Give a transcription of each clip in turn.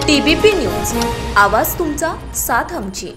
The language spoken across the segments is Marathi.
TBP न्यूज, आवाज तुमचा, साथ आमची।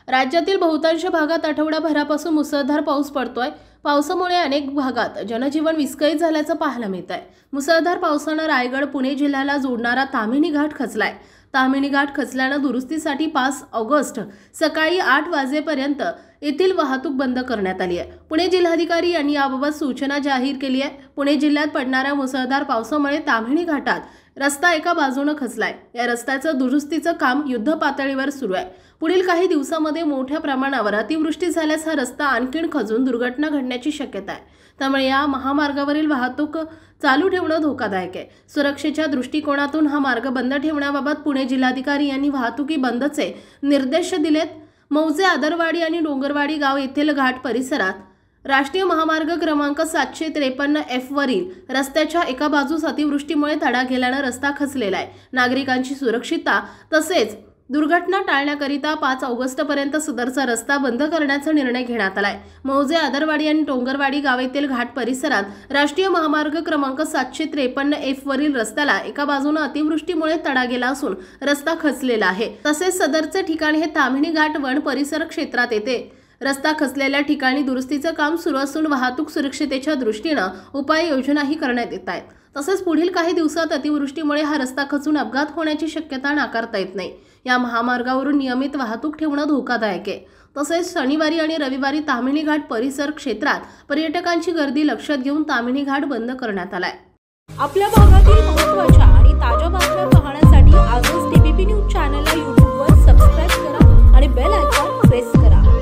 राज्यातील बहुतांश भागात आठवडाभरापासून मुसळधार पाऊस पडतोय। पावसामुळे अनेक भागात जनजीवन विस्कळीत झाल्याचं पाहायला मिळत आहे। मुसळधार पावसानं रायगड पुणे जिल्ह्याला जोडणारा ताम्हिणी घाट खचलाय। ताम्हिणी घाट खचल्यानं दुरुस्तीसाठी 5 ऑगस्ट सकाळी 8 वाजेपर्यंत येथील वाहतूक बंद करण्यात आली आहे। पुणे जिल्हाधिकारी यांनी याबाबत सूचना जाहीर केली आहे। पुणे जिल्ह्यात पडणाऱ्या मुसळधार पावसामुळे ताम्हिणी घाटात रस्ता एका बाजूने खचलाय। या रस्त्याचं दुरुस्तीचं काम युद्ध पातळीवर सुरू आहे। पुढील काही दिवसांमध्ये मोठ्या प्रमाणावर अतिवृष्टी झाल्यास हा रस्ता आणखीन खचून दुर्घटना घडण्याची शक्यता आहे। त्यामुळे या महामार्गावरील वाहतूक चालू ठेवणं धोकादायक आहे। सुरक्षेच्या दृष्टिकोनातून हा मार्ग बंद ठेवण्याबाबत पुणे जिल्हाधिकारी यांनी वाहतुकी बंदचे निर्देश दिलेत। मौजे, आदरवाडी आणि डोंगरवाडी गाव येथील घाट परिसरात राष्ट्रीय महामार्ग क्रमांक 753F वरील रस्त्याच्या एका बाजूस अतिवृष्टीमुळे तडा गेल्याने रस्ता खचलेला आहे। नागरिकांची सुरक्षितता तसेच दुर्घटना टाळण्याकरिता 5 ऑगस्टपर्यंत सदरचा रस्ता बंद करण्याचा निर्णय घेण्यात आलाय। मौजे, आदरवाडी आणि डोंगरवाडी गाव येथील घाट परिसरात राष्ट्रीय महामार्ग क्रमांक 753F वरील रस्त्याला एका बाजूने अतिवृष्टीमुळे तडा गेला असून रस्ता खचलेला आहे। तसेच सदरचे ठिकाण हे ताम्हिणी घाट वन परिसर क्षेत्रात येते। रस्ता खचलेल्या ठिकाणी दुरुस्तीचं काम सुरू असून वाहतूक सुरक्षितेच्या दृष्टीने उपाययोजनाही करण्यात येत आहेत। तसेच पुढील काही दिवसात अतिवृष्टीमुळे हा रस्ता खचून अपघात होण्याची शक्यता नाकारता येत नाही। या महामार्गावरून नियमित वाहतूक ठेवणं धोकादायक आहे। तसेच शनिवारी आणि रविवारी ताम्हिणी घाट परिसर क्षेत्रात पर्यटकांची गर्दी लक्षात घेऊन ताम्हिणी घाट बंद करण्यात आलाय। आपल्या भागातील महत्त्वाच्या आणि ताज्या बातम्या पाहण्यासाठी आजच TBP न्यूज चॅनलला YouTube वर सबस्क्राइब करा आणि बेल आयकॉन प्रेस करा।